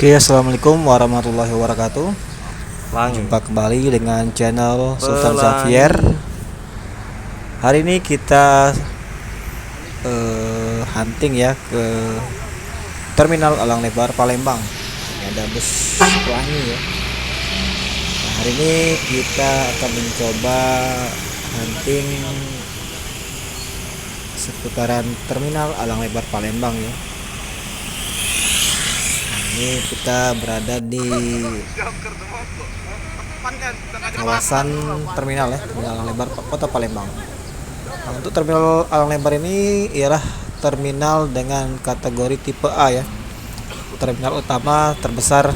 Oke, assalamualaikum warahmatullahi wabarakatuh. Pelangi. Jumpa kembali dengan channel Sultan Pelangi. Xavier. Hari ini kita hunting ya ke Terminal Elang Lebar Palembang. Ini ada bus pelangi ya. Nah, hari ini kita akan mencoba hunting seputaran Terminal Elang Lebar Palembang ya. Ini kita berada di kawasan terminal ya, Terminal Elang Lebar Kota Palembang. Nah, untuk Terminal Elang Lebar ini ialah terminal dengan kategori tipe A ya. Terminal utama terbesar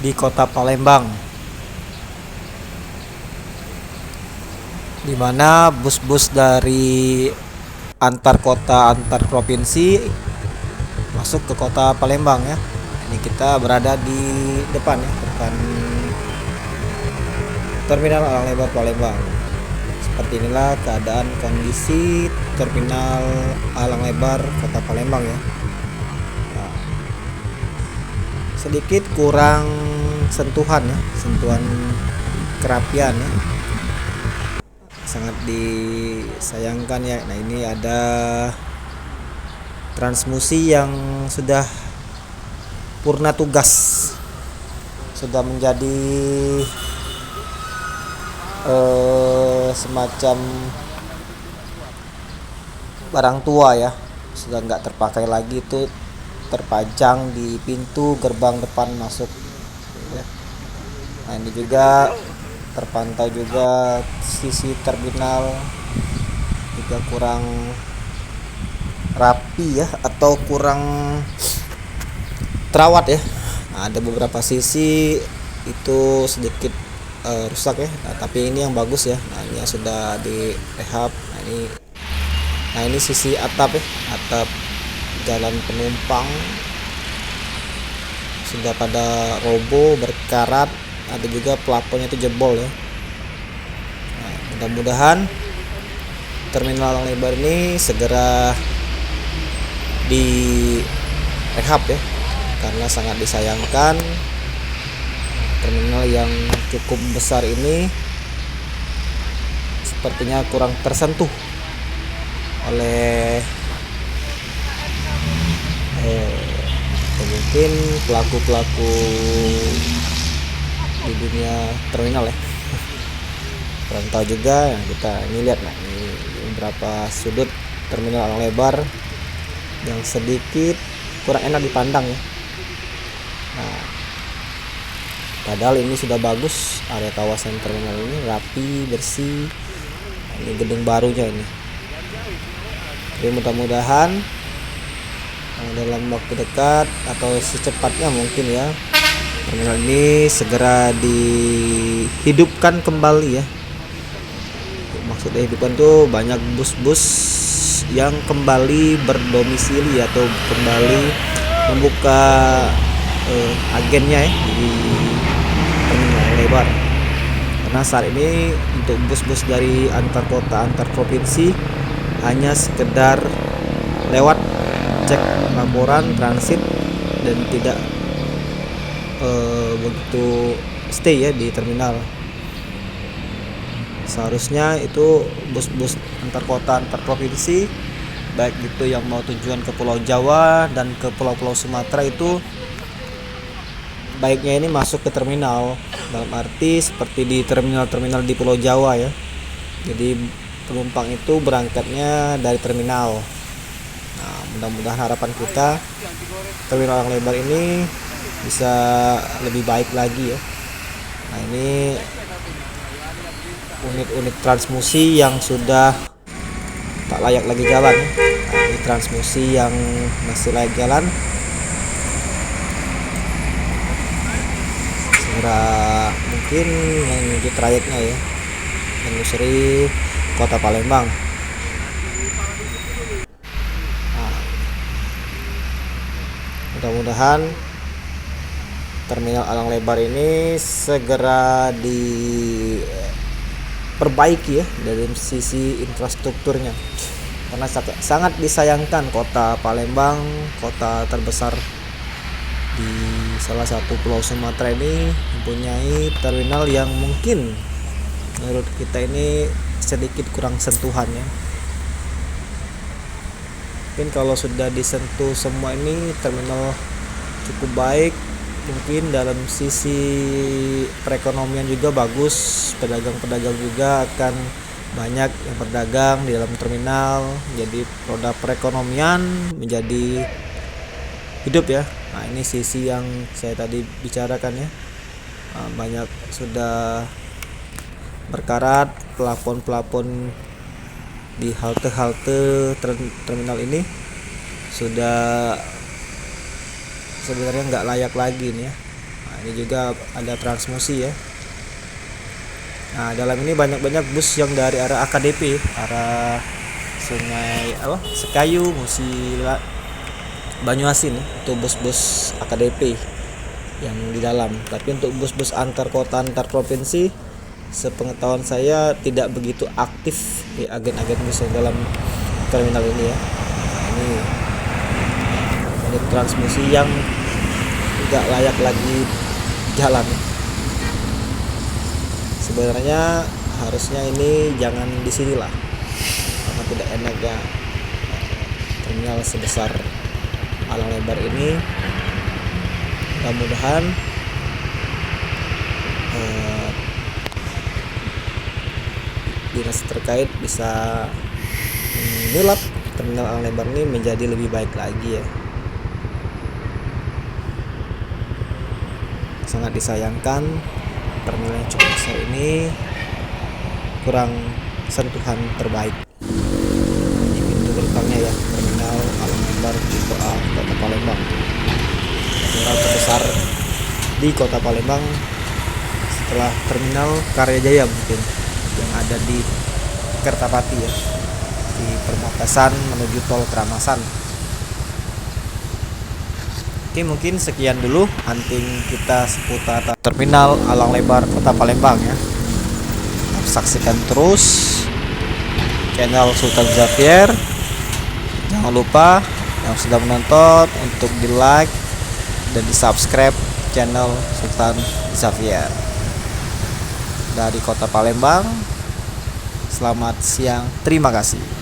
di Kota Palembang, di mana bus-bus dari antar kota, antar provinsi masuk ke Kota Palembang ya. Ini kita berada di depan ya, depan Terminal Elang Lebar Palembang. Seperti inilah keadaan kondisi Terminal Elang Lebar Kota Palembang ya. Nah, sedikit kurang sentuhan ya, sentuhan kerapian ya. Sangat disayangkan ya. Nah, ini ada transmusi yang sudah purna tugas, sudah menjadi semacam barang tua ya, sudah nggak terpakai lagi, itu terpajang di pintu gerbang depan masuk ya. Nah, ini juga terpantau juga sisi terminal juga kurang rapi ya, atau kurang terawat ya. Nah, ada beberapa sisi itu sedikit rusak ya. Nah, tapi ini yang bagus ya. Nah, ini sudah direhab. Nah, ini sisi atap ya, atap jalan penumpang sudah pada roboh, berkarat. Ada juga plafonnya itu jebol ya. Nah, mudah-mudahan Terminal Elang Lebar ini segera di rehab ya, karena sangat disayangkan terminal yang cukup besar ini sepertinya kurang tersentuh oleh mungkin pelaku-pelaku di dunia terminal ya. Kurang tahu juga ya, kita ini lihat. Nah, ini beberapa sudut Terminal Elang Lebar yang sedikit kurang enak dipandang ya. Nah, padahal ini sudah bagus, area kawasan terminal ini rapi, bersih. Nah, ini gedung barunya ini. Jadi mudah-mudahan dalam waktu dekat atau secepatnya mungkin ya, terminal ini segera dihidupkan kembali ya. Maksudnya hidupkan tuh banyak bus-bus yang kembali berdomisili atau kembali membuka agennya ya di Terminal Lebar. Karena saat ini untuk bus-bus dari antar kota, antar provinsi hanya sekedar lewat cek laporan transit dan tidak begitu stay ya di terminal. Seharusnya itu bus-bus antar kota, antar provinsi, baik itu yang mau tujuan ke Pulau Jawa dan ke pulau-pulau Sumatera, itu baiknya ini masuk ke terminal, dalam arti seperti di terminal-terminal di Pulau Jawa ya. Jadi penumpang itu berangkatnya dari terminal. Nah, mudah-mudahan harapan kita Terminal Elang Lebar ini bisa lebih baik lagi ya. Nah, ini unit-unit transmusi yang sudah tak layak lagi jalan ya. Nah, ini transmusi yang masih layak jalan, segera mungkin menuju trayeknya ya, menyusuri Kota Palembang. Nah, mudah-mudahan Terminal Elang Lebar ini segera diperbaiki ya dari sisi infrastrukturnya, karena sangat disayangkan Kota Palembang, kota terbesar di salah satu pulau Sumatera ini mempunyai terminal yang mungkin menurut kita ini sedikit kurang sentuhan ya. Mungkin kalau sudah disentuh semua ini terminal cukup baik, mungkin dalam sisi perekonomian juga bagus, pedagang-pedagang juga akan banyak yang berdagang di dalam terminal, jadi roda perekonomian menjadi hidup ya. Nah ini sisi yang saya tadi bicarakan ya. Banyak sudah berkarat pelafon-pelafon di halte-halte terminal ini sudah sebenarnya nggak layak lagi nih ya. Nah, ini juga ada transmusi ya. Nah dalam ini banyak bus yang dari arah AKDP, arah Sungai Sekayu, Musila, Banyuasin, itu bus-bus AKDP yang di dalam. Tapi untuk bus-bus antar kota antar provinsi, sepengetahuan saya tidak begitu aktif di agen-agen bus yang dalam terminal ini ya. Nah, ini transmusi yang tidak layak lagi jalan. Sebenarnya harusnya ini jangan di sini lah, karena tidak enak ya terminal sebesar Alang Lebar ini. Mudah-mudahan dinas terkait bisa menyulap terminal Alang Lebar ini menjadi lebih baik lagi ya. Sangat disayangkan terminal yang cukup besar ini kurang sentuhan terbaik di pintu gerbangnya ya, terminal Alang Lebar tipe A Kota Palembang, terminal terbesar di Kota Palembang setelah terminal Karya Jaya mungkin yang ada di Kertapati ya, di perbatasan menuju tol Keramasan. Oke, mungkin sekian dulu hunting kita seputar terminal Alang Lebar Kota Palembang ya. Saksikan terus channel Sultan Xavier. Jangan lupa yang sudah menonton untuk di like dan di subscribe channel Sultan Xavier. Dari Kota Palembang, selamat siang, terima kasih.